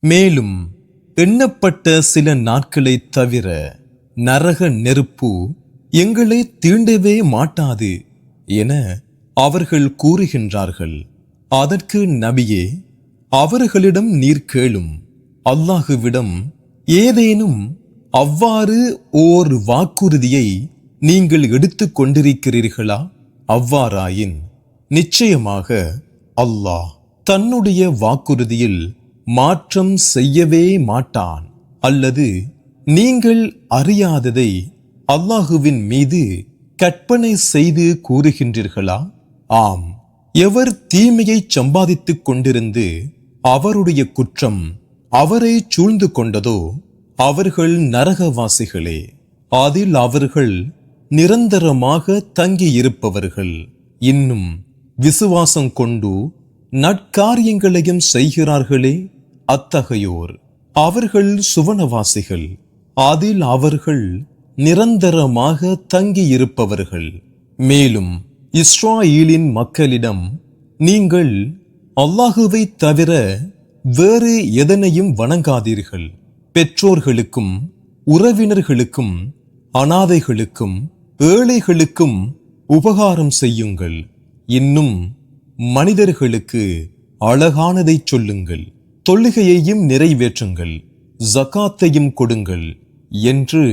மேலும் எண்ணப்பட்ட சில நாட்களை தவிர நரக நெருப்பு எங்களை தீண்டவே மாட்டாது என அவர்கள் கூறுகின்றார்கள். அதற்கு நபியே, அவர்களிடம் நீர் கேளும், அல்லாஹுவிடம் ஏதேனும் அவ்வாறு ஓர் வாக்குறுதியை நீங்கள் எடுத்துக் கொண்டிருக்கிறீர்களா? அவ்வாறாயின் நிச்சயமாக அல்லாஹ் தன்னுடைய வாக்குறுதியில் மாற்றம் செய்யவே மாட்டான். அல்லது நீங்கள் அறியாததை அல்லாஹுவின் மீது கற்பனை செய்து கூறுகின்றீர்களா? ஆம், எவர் தீமையை சம்பாதித்துக் கொண்டிருந்து அவருடைய குற்றம் அவரை சூழ்ந்து கொண்டதோ அவர்கள் நரகவாசிகளே. அதில் அவர்கள் நிரந்தரமாக தங்கியிருப்பவர்கள். இன்னும் விசுவாசம் கொண்டு நற்காரியங்களையும் செய்கிறார்களே, அத்தகையோர் அவர்கள் சுவனவாசிகள். அதில் அவர்கள் நிரந்தரமாக தங்கியிருப்பவர்கள். மேலும் இஸ்ராயேலின் மக்களிடம், நீங்கள் அல்லாஹுவை தவிர வேறு எதனையும் வணங்காதீர்கள். பெற்றோர்களுக்கும் உறவினர்களுக்கும் அனாதைகளுக்கும் ஏழைகளுக்கும் உபகாரம் செய்யுங்கள். இன்னும் மனிதர்களுக்கு அழகானதை சொல்லுங்கள். தொழுகையையும் நிறைவேற்றுங்கள், ஜகாத்தையும் கொடுங்கள் என்று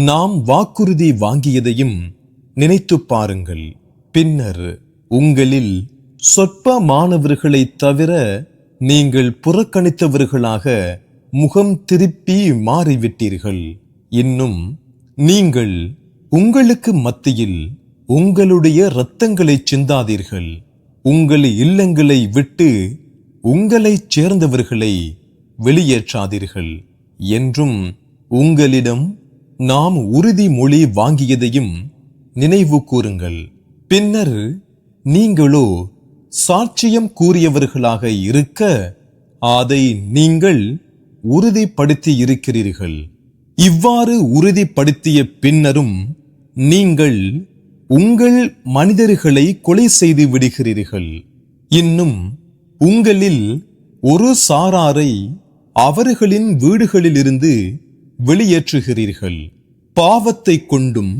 நாம் வாக்குறுதி வாங்கியதையும் நினைத்து பாருங்கள். பின்னர் உங்களில் சொற்பமானவர்களை தவிர நீங்கள் புறக்கணித்தவர்களாக முகம் திருப்பி மாறிவிட்டீர்கள். இன்னும் நீங்கள் உங்களுக்கு மத்தியில் உங்களுடைய இரத்தங்களை சிந்தாதீர்கள். உங்கள் இல்லங்களை விட்டு உங்களைச் சேர்ந்தவர்களை வெளியேற்றாதீர்கள் என்றும் உங்களிடம் நாம் உறுதிமொழி வாங்கியதையும் நினைவு கூறுங்கள். பின்னர் நீங்களோ சாட்சியம் கூறியவர்களாக இருக்க அதை நீங்கள் உறுதிப்படுத்தி இருக்கிறீர்கள். இவ்வாறு உறுதிப்படுத்திய பின்னரும் நீங்கள் உங்கள் மனிதர்களை கொலை செய்து விடுகிறீர்கள். இன்னும் உங்களில் ஒரு சாராரை அவர்களின் வீடுகளிலிருந்து வெளியேற்றுகிறீர்கள். பாவத்தை கொண்டும்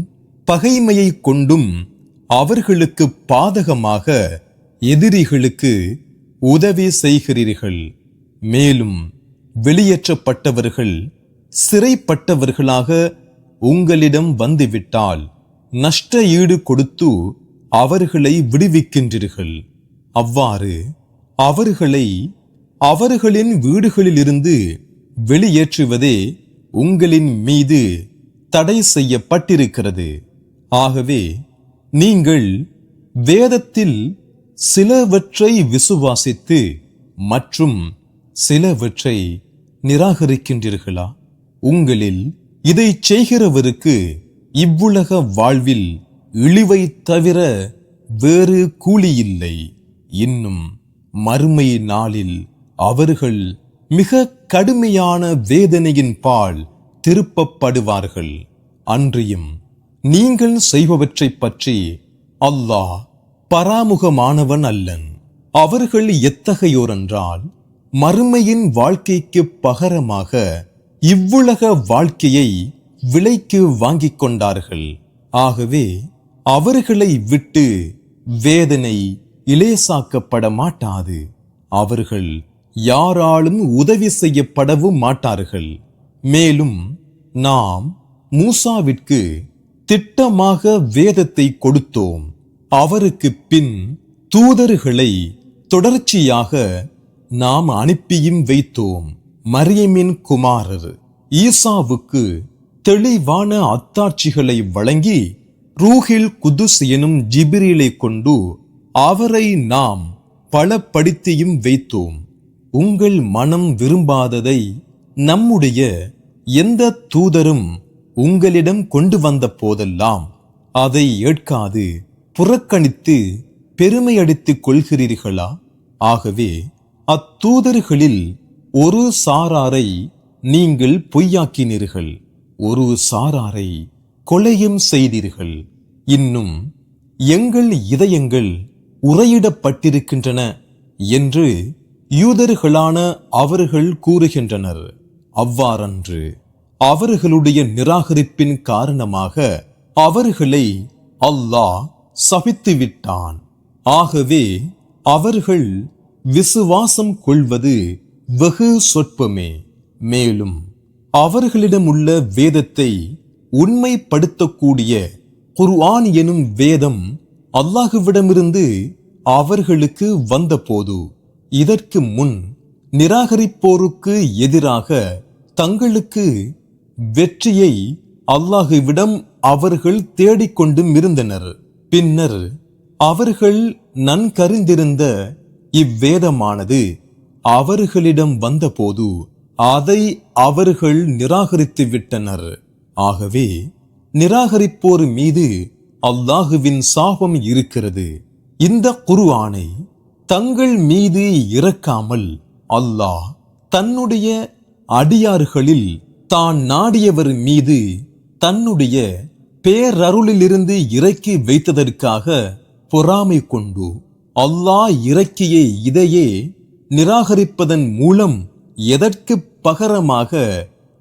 பகைமையை கொண்டும் அவர்களுக்கு பாதகமாக எதிரிகளுக்கு உதவி செய்கிறீர்கள். மேலும் வெளியேற்றப்பட்டவர்கள் சிறைப்பட்டவர்களாக உங்களிடம் வந்துவிட்டால் நஷ்ட ஈடு கொடுத்து அவர்களை விடுவிக்கின்றீர்கள். அவ்வாறு அவர்களை அவர்களின் வீடுகளிலிருந்து வெளியேற்றுவதே உங்களின் மீது தடை செய்யப்பட்டிருக்கிறது. ஆகவே நீங்கள் வேதத்தில் சிலவற்றை விசுவாசித்து மற்றும் சிலவற்றை நிராகரிக்கின்றீர்களா? உங்களில் இதை செய்கிறவருக்கு இவ்வுலக வாழ்வில் இழிவை தவிர வேறு கூலி இல்லை. இன்னும் மறுமை நாளில் அவர்கள் மிக கடுமையான வேதனையின் பால் திருப்பப்படுவார்கள். அன்றியும் நீங்கள் செய்பவற்றை பற்றி அல்லாஹ் பராமுகமானவன் அல்லன். அவர்கள் எத்தகையோரென்றால், மறுமையின் வாழ்க்கைக்கு பகரமாக இவ்வுலக வாழ்க்கையை விலைக்கு வாங்கிக் கொண்டார்கள். ஆகவே அவர்களை விட்டு வேதனை இலேசாக்கப்பட மாட்டாது. அவர்கள் யாராலும் உதவி செய்யப்படவும் மாட்டார்கள். மேலும் நாம் மூசாவிற்கு திட்டமாக வேதத்தை கொடுத்தோம். அவருக்கு பின் தூதர்களை தொடர்ச்சியாக நாம் அனுப்பியும் வைத்தோம். மரியமின் குமாரர் ஈசாவுக்கு தெளிவான அத்தாட்சிகளை வழங்கி ரூஹில் குதுஸ் எனும் ஜிப்ரீலை கொண்டு அவரை நாம் பலப்படுத்தியும் வைத்தோம். உங்கள் மனம் விரும்பாததை நம்முடைய எந்த தூதரும் உங்களிடம் கொண்டு வந்த போதெல்லாம் அதை ஏற்காது புறக்கணித்து பெருமையடித்துக் கொள்கிறீர்களா? ஆகவே அத்தூதர்களில் ஒரு சாராரை நீங்கள் பொய்யாக்கினீர்கள், ஒரு சாராரை கொலையும் செய்தீர்கள். இன்னும் எங்கள் இதயங்கள் உறையிடப்பட்டிருக்கின்றன என்று யூதர்களான அவர்கள் கூறுகின்றனர், அவ்வாறன்று. அவர்களுடைய நிராகரிப்பின் காரணமாக அவர்களை அல்லாஹ் சபித்துவிட்டான். ஆகவே அவர்கள் விசுவாசம் கொள்வது வெகு சொற்பமே. மேலும் அவர்களிடமுள்ள வேதத்தை உண்மைப்படுத்தக்கூடிய குர்ஆன் எனும் வேதம் அல்லாஹுவிடமிருந்து அவர்களுக்கு வந்தபோது இதற்கு முன் நிராகரிப்போருக்கு எதிராக தங்களுக்கு வெற்றியை அல்லாஹுவிடம் அவர்கள் தேடிக்கொண்டும் இருந்தனர். பின்னர் அவர்கள் நன்கறிந்திருந்த இவ்வேதமானது அவர்களிடம் வந்தபோது அதை அவர்கள் நிராகரித்து விட்டனர். ஆகவே நிராகரிப்போர் மீது அல்லாஹுவின் சாபம் இருக்கிறது. இந்த குர்ஆனை தங்கள் மீது இறக்காமல் அல்லாஹ் தன்னுடைய அடியார்களில் தான் நாடியவர் மீது தன்னுடைய பேரருளிலிருந்து இறக்கி வைத்ததற்காக பொறாமை கொண்டு அல்லாஹ் இறக்கிய இதையே நிராகரிப்பதன் மூலம் எதற்கு பகரமாக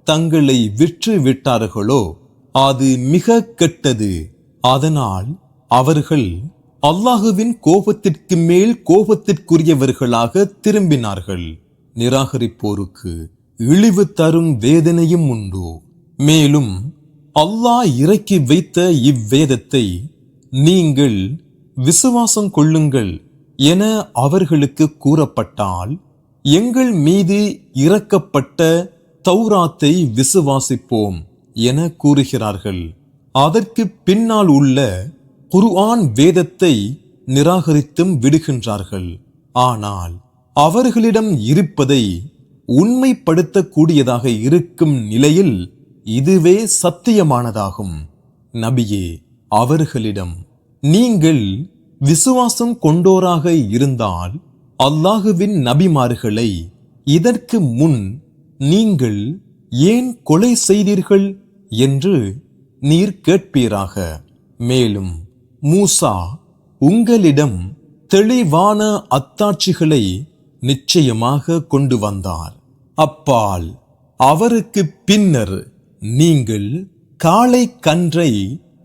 தங்களை விற்று விட்டார்களோ அது மிக கெட்டது. அதனால் அவர்கள் அல்லாஹுவின் கோபத்திற்கு மேல் கோபத்திற்குரியவர்களாக திரும்பினார்கள். நிராகரிப்போருக்கு இழிவு தரும் வேதனையும் உண்டு. மேலும் அல்லாஹ் இறக்கி வைத்த இவ்வேதத்தை நீங்கள் விசுவாசம் கொள்ளுங்கள் என அவர்களுக்கு கூறப்பட்டால், எங்கள் மீது இறக்கப்பட்ட தௌராத்தை விசுவாசிப்போம் என கூறுகிறார்கள். அதற்கு பின்னால் உள்ள குர்ஆன் வேதத்தை நிராகரித்தும் விடுகின்றார்கள். ஆனால் அவர்களிடம் இருப்பதை உண்மைப்படுத்தக்கூடியதாக இருக்கும் நிலையில் இதுவே சத்தியமானதாகும். நபியே, அவர்களிடம் நீங்கள் விசுவாசம் கொண்டோராக இருந்தால் அல்லாஹுவின் நபிமார்களை இதற்கு முன் நீங்கள் ஏன் கொலை செய்தீர்கள் என்று நீர் கேட்பீராக. மேலும் மூசா உங்களிடம் தெளிவான அத்தாட்சிகளை நிச்சயமாக கொண்டு வந்தார். அப்பால் அவருக்கு பின்னர் நீங்கள் காளை கன்றை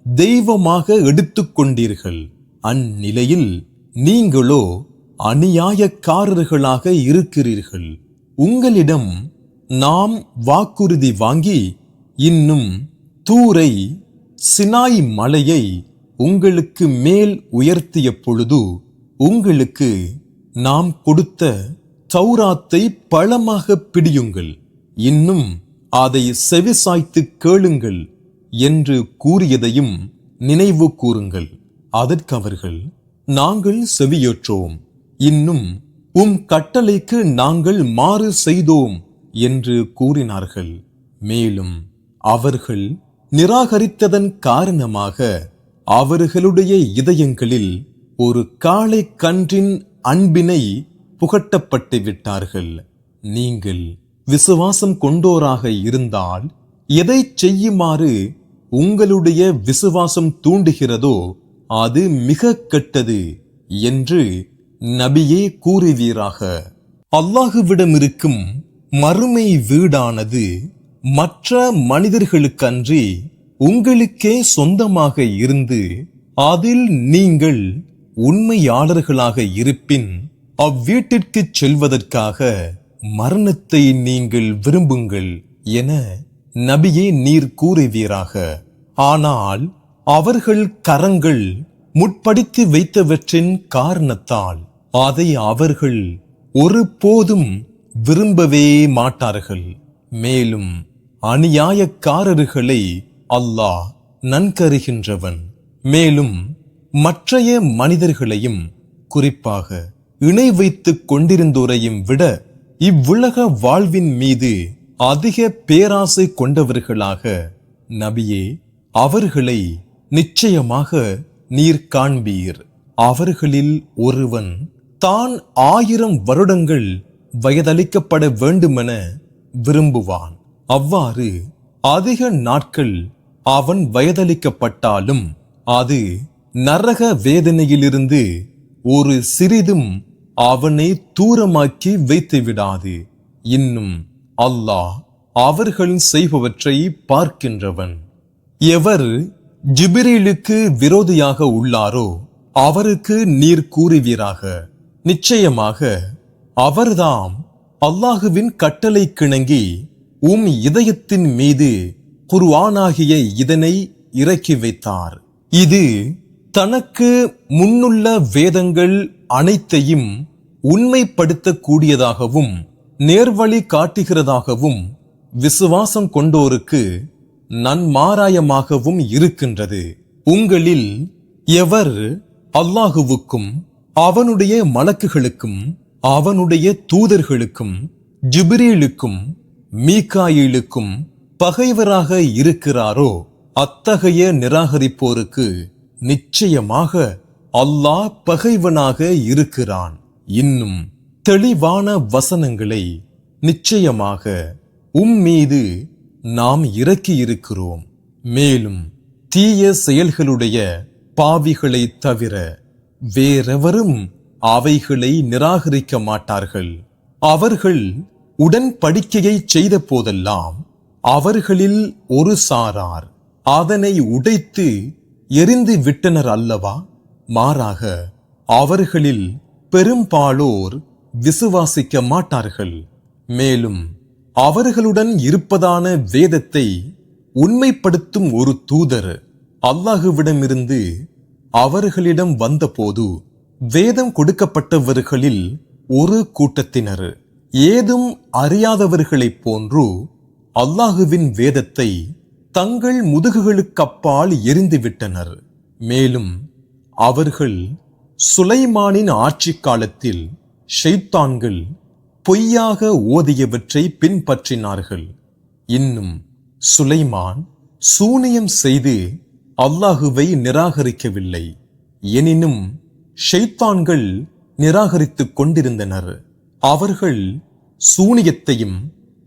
தெய்வமாக எடுத்துக்கொண்டீர்கள். அந்நிலையில் நீங்களோ அநியாயக்காரர்களாக இருக்கிறீர்கள். உங்களிடம் நாம் வாக்குறுதி வாங்கி இன்னும் தூரை சினாய் மலையை உங்களுக்கு மேல் உயர்த்திய பொழுது உங்களுக்கு நாம் கொடுத்த தௌராத்தை பலமாக பிடியுங்கள், இன்னும் அதை செவிசாய்த்து கேளுங்கள் என்று கூறியதையும் நினைவு கூறுங்கள். அதற்கு அவர்கள், நாங்கள் செவியேற்றோம், இன்னும் உம் கட்டளைக்கு நாங்கள் மாறு செய்தோம் என்று கூறினார்கள். மேலும் அவர்கள் நிராகரித்ததன் காரணமாக அவர்களுடைய இதயங்களில் ஒரு காளை கன்றின் அன்பினை புகட்டப்பட்டு விட்டார்கள். நீங்கள் விசுவாசம் கொண்டோராக இருந்தால் எதை செய்யுமாறு உங்களுடைய விசுவாசம் தூண்டுகிறதோ அது மிக கெட்டது என்று நபியே கூறுவீராக. அல்லாஹுவிடமிருக்கும் மறுமை வீடானது மற்ற மனிதர்களுக்கன்றி உங்களுக்கே சொந்தமாக இருந்து அதில் நீங்கள் உண்மையாளர்களாக இருப்பின் அவ்வீட்டிற்கு செல்வதற்காக மரணத்தை நீங்கள் விரும்புங்கள் என நபியே நீர் கூறுவீராக. ஆனால் அவர்கள் கரங்கள் முற்படுத்தி வைத்தவற்றின் காரணத்தால் அதை அவர்கள் ஒருபோதும் விரும்பவே மாட்டார்கள். மேலும் அநியாயக்காரர்களை அல்லாஹ் நன்கறிகின்றவன். மேலும் மற்றைய மனிதர்களையும் குறிப்பாக இணை வைத்துக் கொண்டிருந்தோரையும் விட இவ்வுலக வாழ்வின் மீது அதிக பேராசை கொண்டவர்களாக நபியே அவர்களை நிச்சயமாக நீர் காண்பீர். அவர்களில் ஒருவன் தான் 1000 வருடங்கள் வயதளிக்கப்பட வேண்டுமென விரும்புவான். அவ்வாறு அதிக நாட்கள் அவன் வயதளிக்கப்பட்டாலும் அது நரக வேதனையிலிருந்து ஒரு சிறிதும் அவனை தூரமாக்கி வைத்து விடாது. இன்னும் அல்லாஹ் அவர்கள் செய்பவற்றை பார்க்கின்றவன். எவர் ஜிப்ரீலுக்கு விரோதியாக உள்ளாரோ அவருக்கு நீர் கூறுவீராக. நிச்சயமாக அவர்தாம் அல்லாஹுவின் கட்டளை கிணங்கி இதயத்தின் மீது குர்ஆனாகிய இதனை இறக்கி வைத்தார். இது தனக்கு முன்னுள்ள வேதங்கள் அனைத்தையும் உண்மைப்படுத்தக்கூடியதாகவும் நேர்வழி காட்டுகிறதாகவும் விசுவாசம் கொண்டோருக்கு நன்மாராயமாகவும் இருக்கின்றது. உங்களில் எவர் அல்லாஹுவுக்கும் அவனுடைய மலக்குகளுக்கும் அவனுடைய தூதர்களுக்கும் ஜிப்ரீலுக்கும் மீகாயிலுக்கும் பகைவராக இருக்கிறாரோ அத்தகைய நிராகரிப்போருக்கு நிச்சயமாக அல்லாஹ் பகைவனாக இருக்கிறான். இன்னும் தெளிவான வசனங்களை நிச்சயமாக மீது நாம் இறக்கியிருக்கிறோம். மேலும் தீய செயல்களுடைய பாவிகளை தவிர வேறெவரும் அவைகளை நிராகரிக்க மாட்டார்கள். அவர்கள் உடன்படிக்கையை செய்த போதெல்லாம் அவர்களில் ஒரு சாரார் அதனை உடைத்து எரிந்து விட்டனர் அல்லவா? மாறாக அவர்களில் பெரும்பாலோர் விசுவாசிக்க மாட்டார்கள். மேலும் அவர்களுடன் இருப்பதான வேதத்தை உண்மைப்படுத்தும் ஒரு தூதர் அல்லாஹுவிடமிருந்து அவர்களிடம் வந்தபோது வேதம் கொடுக்கப்பட்டவர்களில் ஒரு கூட்டத்தினர் ஏதும் அறியாதவர்களைப் போன்று அல்லாஹுவின் வேதத்தை தங்கள் முதுகுகளுக்கப்பால் எரிந்துவிட்டனர். மேலும் அவர்கள் சுலைமானின் ஆட்சி காலத்தில் ஷைத்தான்கள் பொய்யாக ஓதியவற்றை பின்பற்றினார்கள். இன்னும் சுலைமான் சூனியம் செய்து அல்லாஹுவை நிராகரிக்கவில்லை. எனினும் ஷைத்தான்கள் நிராகரித்துக் கொண்டிருந்தனர். அவர்கள் சூனியத்தையும்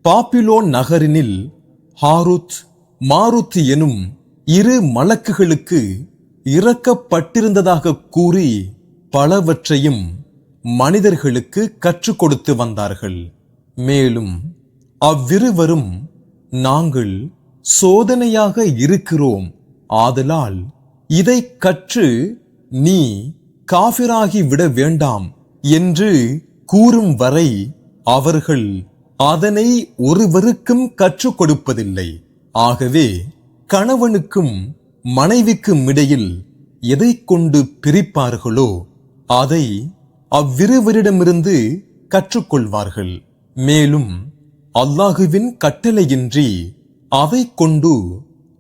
பாபிலோன் நகரினில் ஹாருத் மாருத் எனும் இரு மலக்குகளுக்கு இறக்கப்பட்டிருந்ததாக கூறி பலவற்றையும் மனிதர்களுக்கு கற்றுக் கொடுத்து வந்தார்கள். மேலும் அவ்விருவரும் நாங்கள் சோதனையாக இருக்கிறோம், ஆதலால் இதை கற்று நீ காஃபிராகி விட வேண்டாம் என்று கூறும் வரை அவர்கள் அதனை ஒருவருக்கும் கற்றுக் கொடுப்பதில்லை. ஆகவே கணவனுக்கும் மனைவிக்கும் இடையில் எதை கொண்டு பிரிப்பார்களோ அதை அவ்விருவரிடமிருந்து கற்றுக்கொள்வார்கள். மேலும் அல்லாஹுவின் கட்டளையின்றி அதை கொண்டு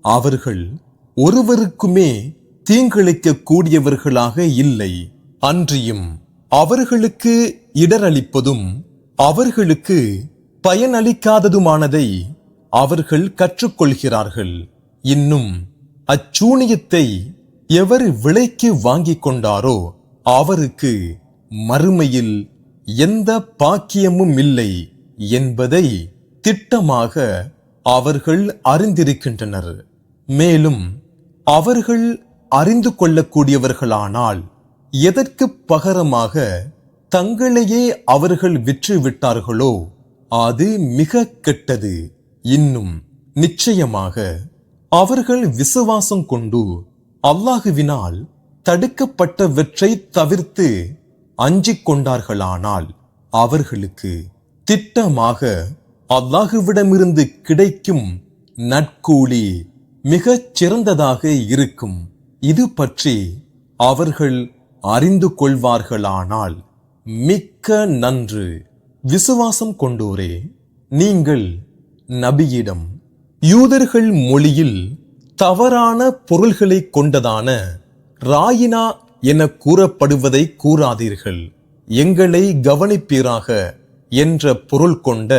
அவர்கள் ஒருவருக்குமே தீங்கிழைக்க கூடியவர்களாக இல்லை. அன்றியும் அவர்களுக்கு இடரளிப்பதும் அவர்களுக்கு பயனளிக்காததுமானதை அவர்கள் கற்றுக்கொள்கிறார்கள். இன்னும் அச்சூனியத்தை எவர் விலைக்கு வாங்கிக் கொண்டாரோ அவருக்கு மறுமையில் எந்த பாக்கியமும் இல்லை என்பதை திட்டமாக அவர்கள் அறிந்திருக்கின்றனர். மேலும் அவர்கள் அறிந்து கொள்ளக்கூடியவர்களானால் எதற்கு பகரமாக தங்களையே அவர்கள் விற்று விட்டார்களோ அது மிக கெட்டது. இன்னும் நிச்சயமாக அவர்கள் விசுவாசம் கொண்டு அல்லாஹுவினால் தடுக்கப்பட்டவற்றை தவிர்த்து அஞ்சிக் கொண்டார்களானால் அவர்களுக்கு திட்டமாக அல்லாஹுவிடமிருந்து கிடைக்கும் நற்கூலி மிகச் சிறந்ததாக இருக்கும். இது பற்றி அவர்கள் அறிந்து கொள்வார்களானால் மிக்க நன்று. விசுவாசம் கொண்டோரே, நீங்கள் நபியிடம் யூதர்கள் மொழியில் தவறான பொருள்களை கொண்டதான ராயினா என கூறப்படுவதை கூறாதீர்கள். எங்களை கவனிப்பீராக என்ற பொருள் கொண்ட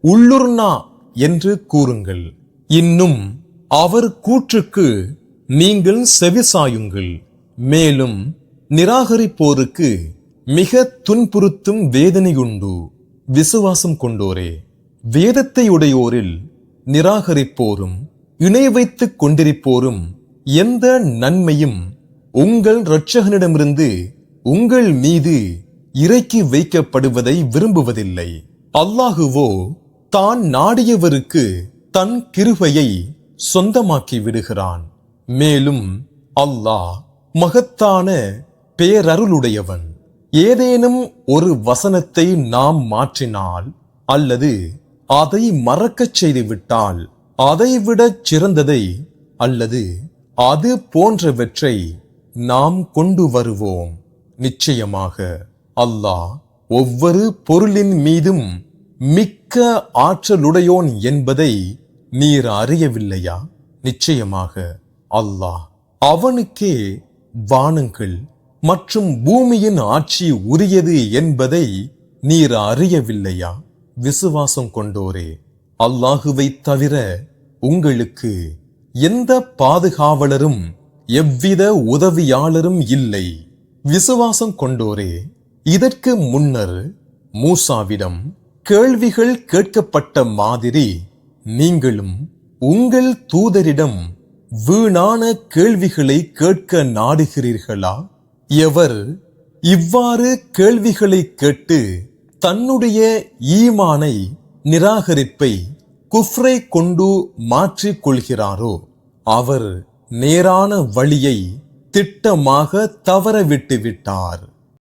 உள்ளுர்னா என்று கூறுங்கள். இன்னும் அவர் கூற்றுக்கு நீங்கள் செவிசாயுங்கள். மேலும் நிராகரிப்போருக்கு மிக துன்புறுத்தும் வேதனையுண்டு. விசுவாசம் கொண்டோரே, வேதத்தை உடையோரில் நிராகரிப்போரும் இணை வைத்துக் கொண்டிருப்போரும் எந்த நன்மையும் உங்கள் இரட்சகனிடமிருந்து உங்கள் மீது இறக்கி வைக்கப்படுவதை விரும்புவதில்லை. அல்லாஹுவோ தான் நாடியவருக்கு தன் கிருபையை சொந்தமாக்கி விடுகிறான். மேலும் அல்லாஹ் மகத்தான பேரருளுடையவன். ஏதேனும் ஒரு வசனத்தை நாம் மாற்றினால் அல்லது அதை மறக்கச் செய்துவிட்டால் அதைவிடச் சிறந்ததை அல்லது அது போன்றவற்றை நாம் கொண்டு வருவோம். நிச்சயமாக அல்லாஹ் ஒவ்வொரு பொருளின் மீதும் மிக்க ஆற்றலுடையோன் என்பதை நீர் அறியவில்லையா? நிச்சயமாக அல்லாஹ் அவனுக்கே வானங்கள் மற்றும் பூமியின் ஆட்சி உரியது என்பதை நீர் அறியவில்லையா? விசுவாசம் கொண்டோரே, அல்லாஹுவை தவிர உங்களுக்கு எந்த பாதுகாவலரும் எவ்வித உதவியாளரும் இல்லை. விசுவாசம் கொண்டோரே, இதற்கு முன்னர் மூசாவிடம் கேள்விகள் கேட்கப்பட்ட மாதிரி நீங்களும் உங்கள் தூதரிடம் வீணான கேள்விகளை கேட்க நாடுகிறீர்களா? எவர் இவ்வாறு கேள்விகளை கேட்டு தன்னுடைய ஈமானை நிராகரிப்பை குஃப்ரை கொண்டு மாற்றிக் கொள்கிறாரோ அவர் நேரான வழியை திட்டமாக தவறவிட்டு விட்டார்.